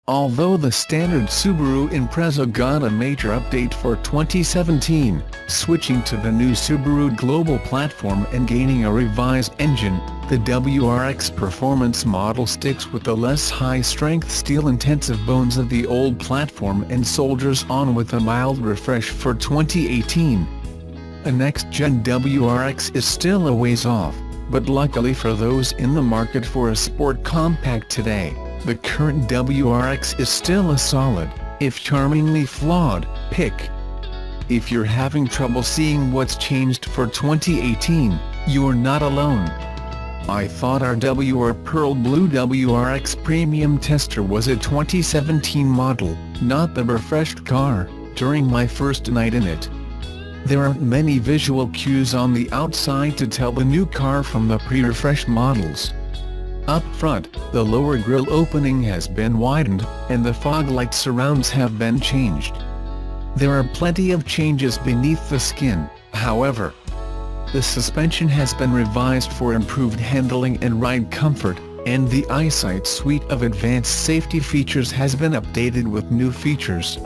Although the standard Subaru Impreza got a major update for 2017, switching to the new Subaru Global Platform and gaining a revised engine, the WRX performance model sticks with the less high-strength steel-intensive bones of the old platform and soldiers on with a mild refresh for 2018. A next-gen WRX is still a ways off, but luckily for those in the market for a sport compact today, the current WRX is still a solid, if charmingly flawed, pick. If you're having trouble seeing what's changed for 2018, you're not alone. I thought our Pearl Blue WRX Premium Tester was a 2017 model, not the refreshed car, during my first night in it. There aren't many visual cues on the outside to tell the new car from the pre-refreshed models. Up front, the lower grille opening has been widened, and the fog light surrounds have been changed. There are plenty of changes beneath the skin, however. The suspension has been revised for improved handling and ride comfort, and the EyeSight suite of advanced safety features has been updated with new features.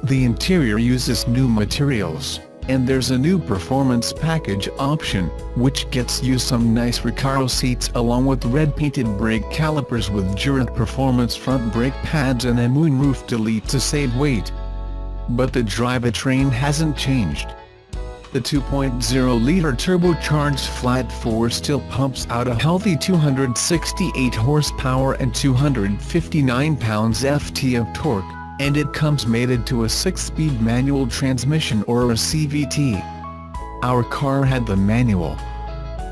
The interior uses new materials, and there's a new performance package option, which gets you some nice Recaro seats along with red-painted brake calipers with Durant Performance front brake pads and a moonroof delete to save weight. But the drivetrain hasn't changed. The 2.0-liter turbocharged flat-4 still pumps out a healthy 268 horsepower and 259 pounds-ft of torque, and it comes mated to a 6-speed manual transmission or a CVT. Our car had the manual.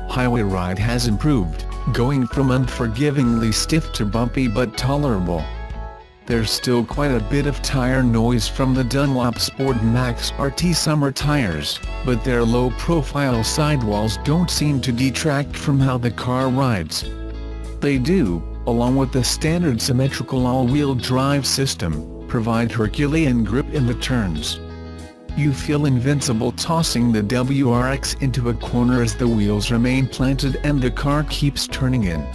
Highway ride has improved, going from unforgivingly stiff to bumpy but tolerable. There's still quite a bit of tire noise from the Dunlop Sport Max RT summer tires, but their low-profile sidewalls don't seem to detract from how the car rides. They do, along with the standard symmetrical all-wheel drive system, provide Herculean grip in the turns. You feel invincible tossing the WRX into a corner as the wheels remain planted and the car keeps turning in.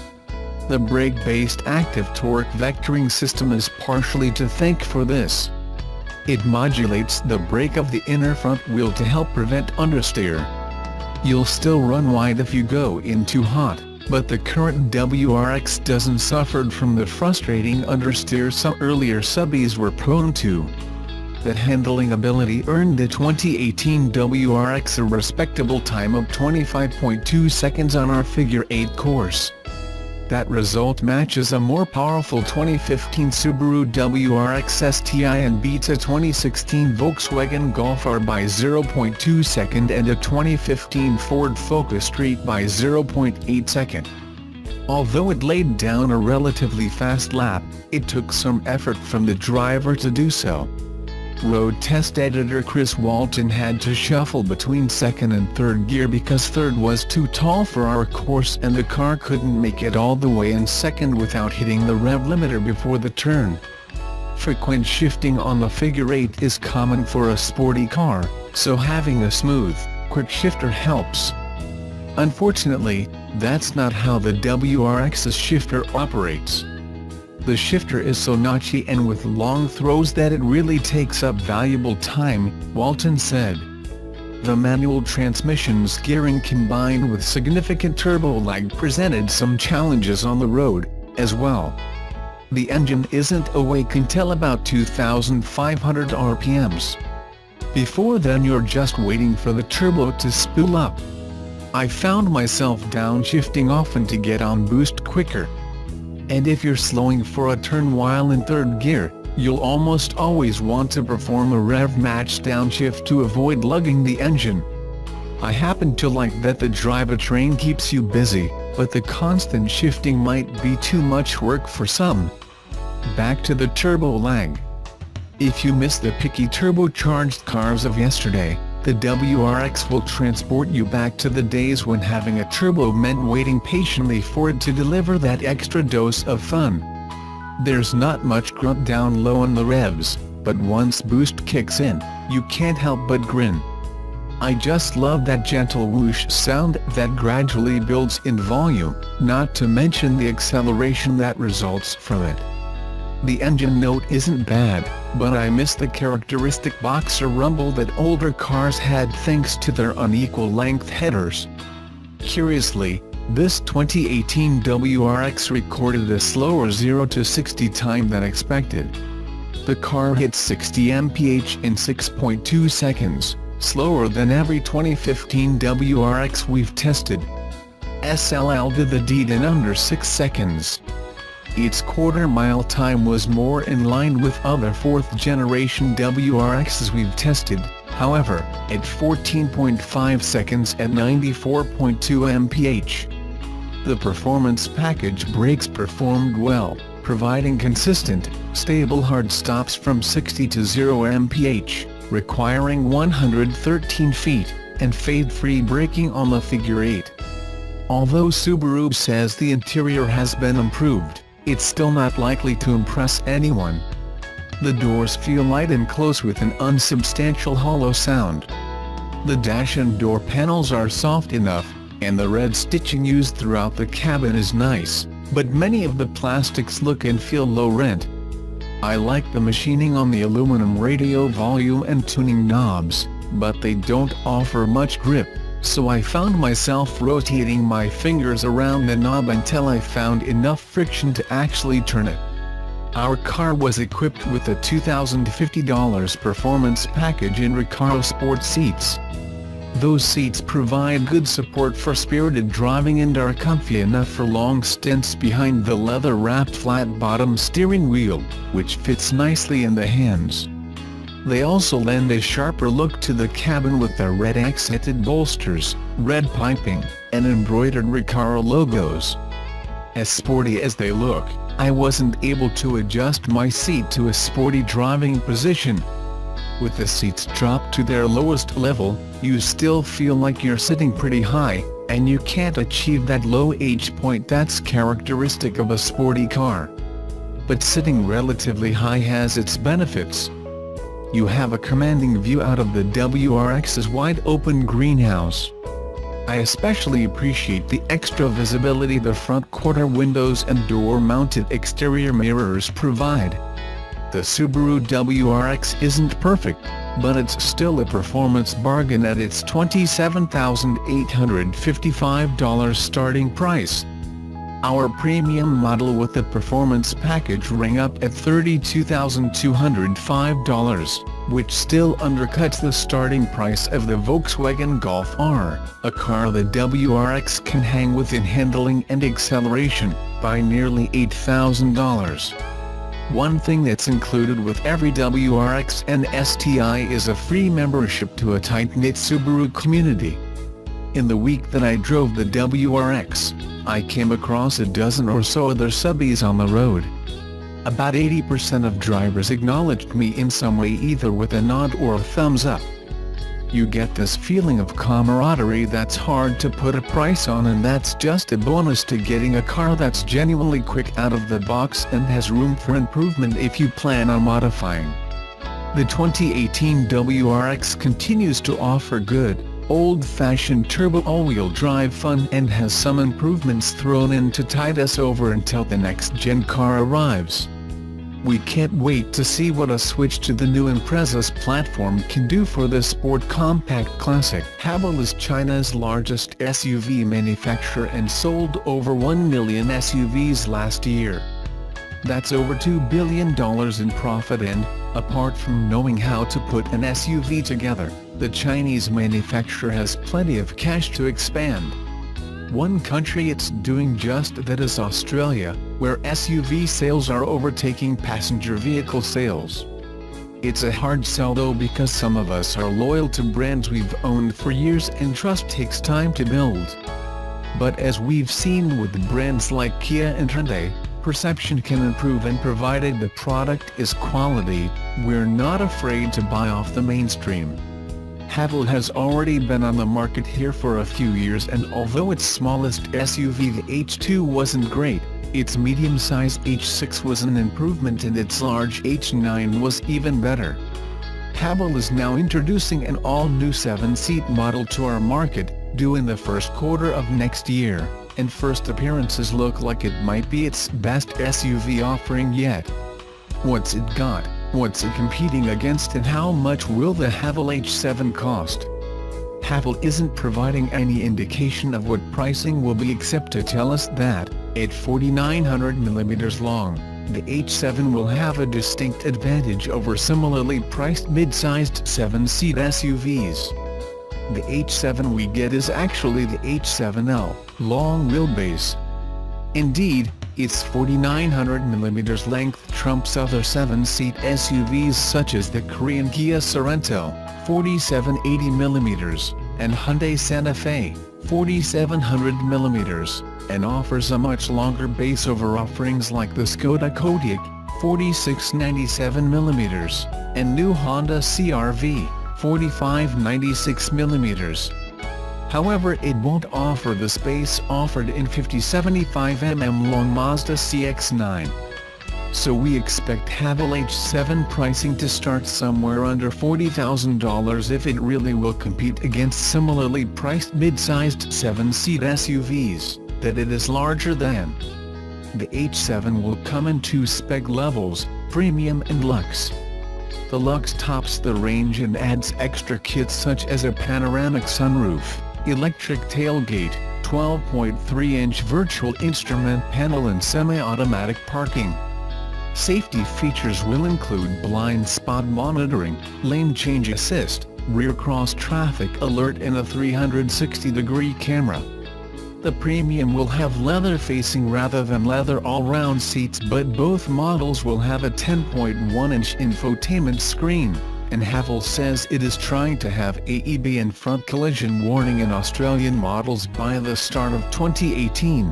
The brake-based active torque vectoring system is partially to thank for this. It modulates the brake of the inner front wheel to help prevent understeer. You'll still run wide if you go in too hot, but the current WRX doesn't suffer from the frustrating understeer some earlier subbies were prone to. That handling ability earned the 2018 WRX a respectable time of 25.2 seconds on our Figure 8 course. That result matches a more powerful 2015 Subaru WRX STI and beats a 2016 Volkswagen Golf R by 0.2 second and a 2015 Ford Focus Street by 0.8 second. Although it laid down a relatively fast lap, it took some effort from the driver to do so. Road test editor Chris Walton had to shuffle between second and third gear because third was too tall for our course and the car couldn't make it all the way in second without hitting the rev limiter before the turn. Frequent shifting on the Figure 8 is common for a sporty car, so having a smooth, quick shifter helps. Unfortunately, that's not how the WRX's shifter operates. The shifter is so notchy and with long throws that it really takes up valuable time, Walton said. The manual transmission's gearing combined with significant turbo lag presented some challenges on the road, as well. The engine isn't awake until about 2,500 RPMs. Before then you're just waiting for the turbo to spool up. I found myself downshifting often to get on boost quicker. And if you're slowing for a turn while in third gear, you'll almost always want to perform a rev match downshift to avoid lugging the engine. I happen to like that the drivetrain keeps you busy, but the constant shifting might be too much work for some. Back to the turbo lag. If you miss the picky turbocharged cars of yesterday, the WRX will transport you back to the days when having a turbo meant waiting patiently for it to deliver that extra dose of fun. There's not much grunt down low on the revs, but once boost kicks in, you can't help but grin. I just love that gentle whoosh sound that gradually builds in volume, not to mention the acceleration that results from it. The engine note isn't bad, but I miss the characteristic boxer rumble that older cars had thanks to their unequal length headers. Curiously, this 2018 WRX recorded a slower 0 to 60 time than expected. The car hit 60 mph in 6.2 seconds, slower than every 2015 WRX we've tested. SLL did the deed in under 6 seconds. Its quarter-mile time was more in line with other fourth-generation WRXs we've tested, however, at 14.5 seconds at 94.2 mph. The performance package brakes performed well, providing consistent, stable hard stops from 60 to 0 mph, requiring 113 feet, and fade-free braking on the figure 8. Although Subaru says the interior has been improved, it's still not likely to impress anyone. The doors feel light and close with an unsubstantial hollow sound. The dash and door panels are soft enough, and the red stitching used throughout the cabin is nice, but many of the plastics look and feel low-rent. I like the machining on the aluminum radio volume and tuning knobs, but they don't offer much grip, so I found myself rotating my fingers around the knob until I found enough friction to actually turn it. Our car was equipped with a $2,050 performance package in Recaro Sport seats. Those seats provide good support for spirited driving and are comfy enough for long stints behind the leather-wrapped flat-bottom steering wheel, which fits nicely in the hands. They also lend a sharper look to the cabin with their red accented bolsters, red piping, and embroidered Recaro logos. As sporty as they look, I wasn't able to adjust my seat to a sporty driving position. With the seats dropped to their lowest level, you still feel like you're sitting pretty high, and you can't achieve that low H point that's characteristic of a sporty car. But sitting relatively high has its benefits. You have a commanding view out of the WRX's wide-open greenhouse. I especially appreciate the extra visibility the front quarter windows and door-mounted exterior mirrors provide. The Subaru WRX isn't perfect, but it's still a performance bargain at its $27,855 starting price. Our premium model with the performance package rang up at $32,205, which still undercuts the starting price of the Volkswagen Golf R, a car the WRX can hang with in handling and acceleration, by nearly $8,000. One thing that's included with every WRX and STI is a free membership to a tight-knit Subaru community. In the week that I drove the WRX, I came across a dozen or so other subbies on the road. About 80% of drivers acknowledged me in some way, either with a nod or a thumbs up. You get this feeling of camaraderie that's hard to put a price on, and that's just a bonus to getting a car that's genuinely quick out of the box and has room for improvement if you plan on modifying. The 2018 WRX continues to offer good, old-fashioned turbo all-wheel drive fun and has some improvements thrown in to tide us over until the next-gen car arrives. We can't wait to see what a switch to the new Impreza's platform can do for the sport compact classic. Haval is China's largest SUV manufacturer and sold over 1 million SUVs last year. That's over $2 billion in profit, and, apart from knowing how to put an SUV together, the Chinese manufacturer has plenty of cash to expand. One country it's doing just that is Australia, where SUV sales are overtaking passenger vehicle sales. It's a hard sell though, because some of us are loyal to brands we've owned for years and trust takes time to build. But as we've seen with brands like Kia and Hyundai, perception can improve, and provided the product is quality, we're not afraid to buy off the mainstream. Haval has already been on the market here for a few years, and although its smallest SUV, the H2, wasn't great, its medium-sized H6 was an improvement and its large H9 was even better. Haval is now introducing an all-new 7-seat model to our market, due in the first quarter of next year, and first appearances look like it might be its best SUV offering yet. What's it got, what's it competing against, and how much will the Haval H7 cost? Haval isn't providing any indication of what pricing will be except to tell us that, at 4,900 mm long, the H7 will have a distinct advantage over similarly priced mid-sized 7-seat SUVs. The H7 we get is actually the H7L, long wheelbase. Indeed, its 4,900 mm length trumps other 7-seat SUVs such as the Korean Kia Sorento, 4,780 mm, and Hyundai Santa Fe, 4,700 mm, and offers a much longer base over offerings like the Skoda Kodiaq, 4,697 mm, and new Honda CR-V, 4,596 mm. However, it won't offer the space offered in 50-75 mm long Mazda CX-9. So we expect Haval H7 pricing to start somewhere under $40,000 if it really will compete against similarly priced mid-sized 7-seat SUVs, that it is larger than. The H7 will come in two spec levels, Premium and Luxe. The Luxe tops the range and adds extra kits such as a panoramic sunroof, electric tailgate, 12.3-inch virtual instrument panel and semi-automatic parking. Safety features will include blind spot monitoring, lane change assist, rear cross traffic alert and a 360-degree camera. The Premium will have leather-facing rather than leather all-round seats, but both models will have a 10.1-inch infotainment screen, and Haval says it is trying to have AEB and front collision warning in Australian models by the start of 2018.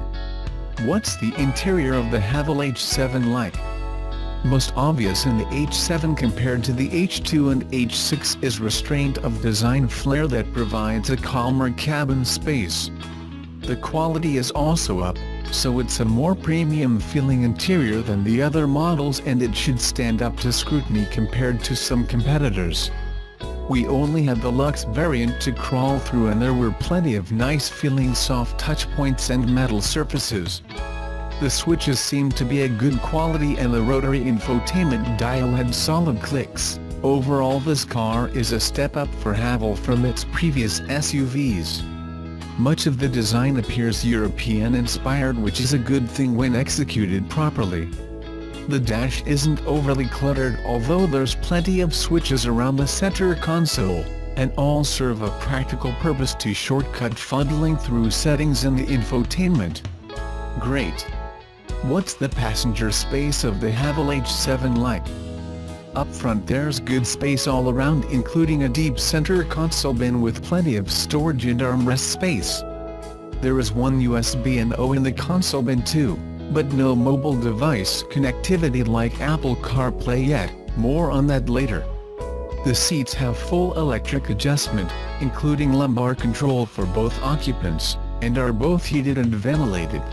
What's the interior of the Haval H7 like? Most obvious in the H7 compared to the H2 and H6 is restraint of design flair that provides a calmer cabin space. The quality is also up, so it's a more premium-feeling interior than the other models, and it should stand up to scrutiny compared to some competitors. We only had the Luxe variant to crawl through, and there were plenty of nice-feeling soft touch points and metal surfaces. The switches seemed to be a good quality and the rotary infotainment dial had solid clicks. Overall, this car is a step up for Haval from its previous SUVs. Much of the design appears European-inspired, which is a good thing when executed properly. The dash isn't overly cluttered, although there's plenty of switches around the center console, and all serve a practical purpose to shortcut fuddling through settings in the infotainment. Great! What's the passenger space of the Haval H7 like? Up front there's good space all around, including a deep center console bin with plenty of storage and armrest space. There is one USB and O in the console bin too, but no mobile device connectivity like Apple CarPlay yet, more on that later. The seats have full electric adjustment, including lumbar control for both occupants, and are both heated and ventilated.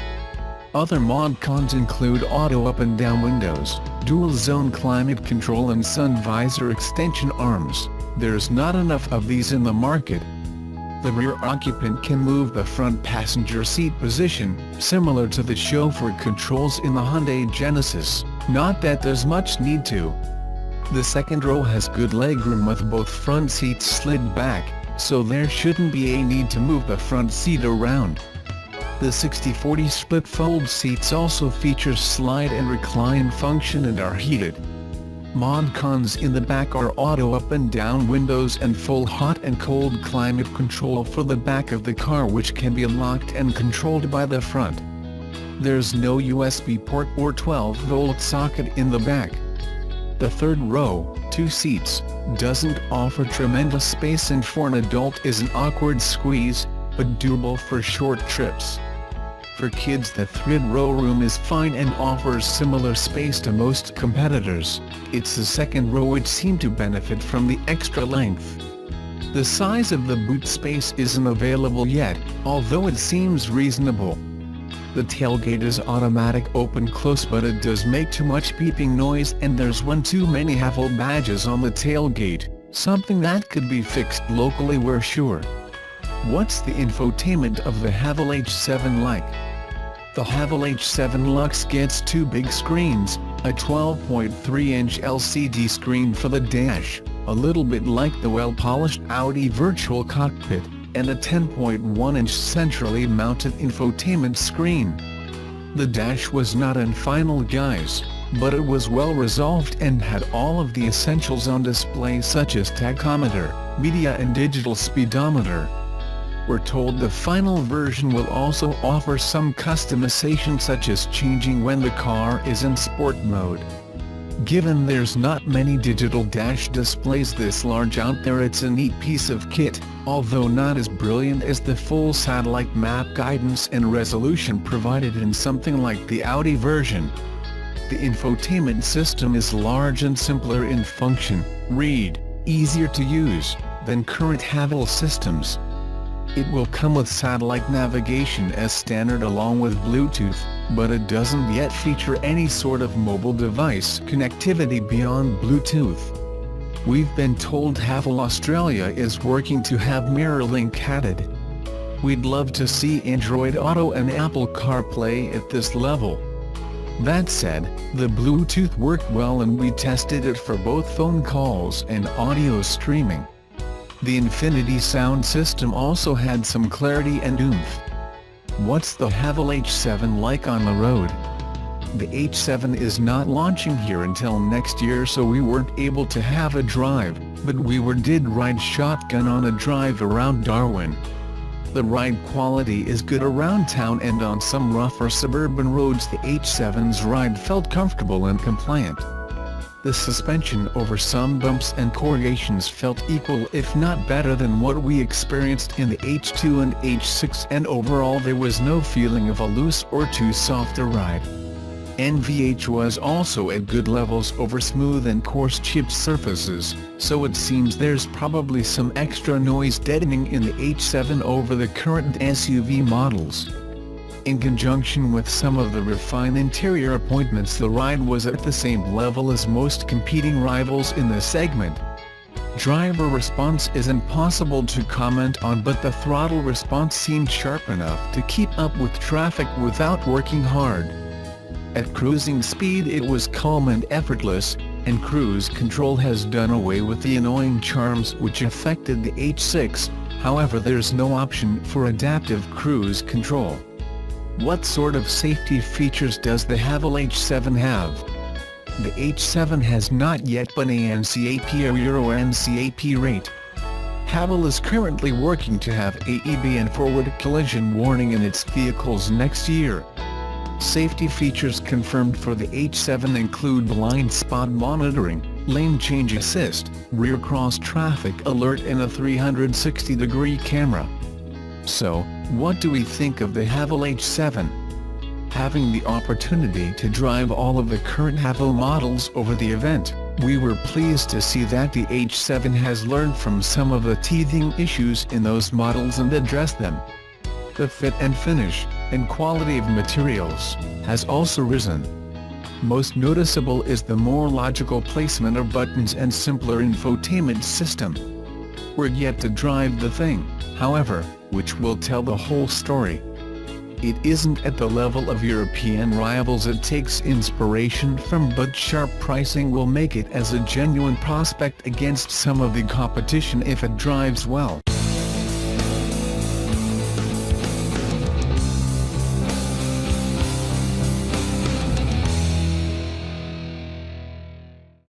Other mod cons include auto up and down windows, dual zone climate control and sun visor extension arms. There's not enough of these in the market. The rear occupant can move the front passenger seat position, similar to the chauffeur controls in the Hyundai Genesis, not that there's much need to. The second row has good legroom with both front seats slid back, so there shouldn't be a need to move the front seat around. The 60/40 split fold seats also feature slide and recline function and are heated. Mod cons in the back are auto up and down windows and full hot and cold climate control for the back of the car, which can be locked and controlled by the front. There's no USB port or 12-volt socket in the back. The third row, 2 seats, doesn't offer tremendous space and for an adult is an awkward squeeze, but doable for short trips. For kids the third row room is fine and offers similar space to most competitors. It's the second row which seemed to benefit from the extra length. The size of the boot space isn't available yet, although it seems reasonable. The tailgate is automatic open-close, but it does make too much beeping noise and there's one too many Haval badges on the tailgate, something that could be fixed locally, we're sure. What's the infotainment of the Haval H7 like? The Haval H7 Lux gets two big screens, a 12.3-inch LCD screen for the dash, a little bit like the well-polished Audi Virtual Cockpit, and a 10.1-inch centrally mounted infotainment screen. The dash was not in final guise, but it was well resolved and had all of the essentials on display such as tachometer, media and digital speedometer. We're told the final version will also offer some customization such as changing when the car is in sport mode. Given there's not many digital dash displays this large out there, it's a neat piece of kit, although not as brilliant as the full satellite map guidance and resolution provided in something like the Audi version. The infotainment system is large and simpler in function, read, easier to use, than current Haval systems. It will come with satellite navigation as standard along with Bluetooth, but it doesn't yet feature any sort of mobile device connectivity beyond Bluetooth. We've been told Haval Australia is working to have MirrorLink added. We'd love to see Android Auto and Apple CarPlay at this level. That said, the Bluetooth worked well and we tested it for both phone calls and audio streaming. The Infinity sound system also had some clarity and oomph. What's the Haval H7 like on the road? The H7 is not launching here until next year, so we weren't able to have a drive, but we did ride shotgun on a drive around Darwin. The ride quality is good around town, and on some rougher suburban roads the H7's ride felt comfortable and compliant. The suspension over some bumps and corrugations felt equal if not better than what we experienced in the H2 and H6, and overall there was no feeling of a loose or too soft a ride. NVH was also at good levels over smooth and coarse chipped surfaces, so it seems there's probably some extra noise deadening in the H7 over the current SUV models. In conjunction with some of the refined interior appointments, the ride was at the same level as most competing rivals in the segment. Driver response is impossible to comment on, but the throttle response seemed sharp enough to keep up with traffic without working hard. At cruising speed it was calm and effortless, and cruise control has done away with the annoying charms which affected the H6, however there's no option for adaptive cruise control. What sort of safety features does the Haval H7 have? The H7 has not yet been a NCAP or Euro NCAP rate. Haval is currently working to have AEB and forward collision warning in its vehicles next year. Safety features confirmed for the H7 include blind spot monitoring, lane change assist, rear cross traffic alert and a 360-degree camera. So, what do we think of the Haval H7? Having the opportunity to drive all of the current Haval models over the event, we were pleased to see that the H7 has learned from some of the teething issues in those models and addressed them. The fit and finish, and quality of materials, has also risen. Most noticeable is the more logical placement of buttons and simpler infotainment system. We're yet to drive the thing, however, which will tell the whole story. It isn't at the level of European rivals. It takes inspiration from, but sharp pricing will make it as a genuine prospect against some of the competition if it drives well.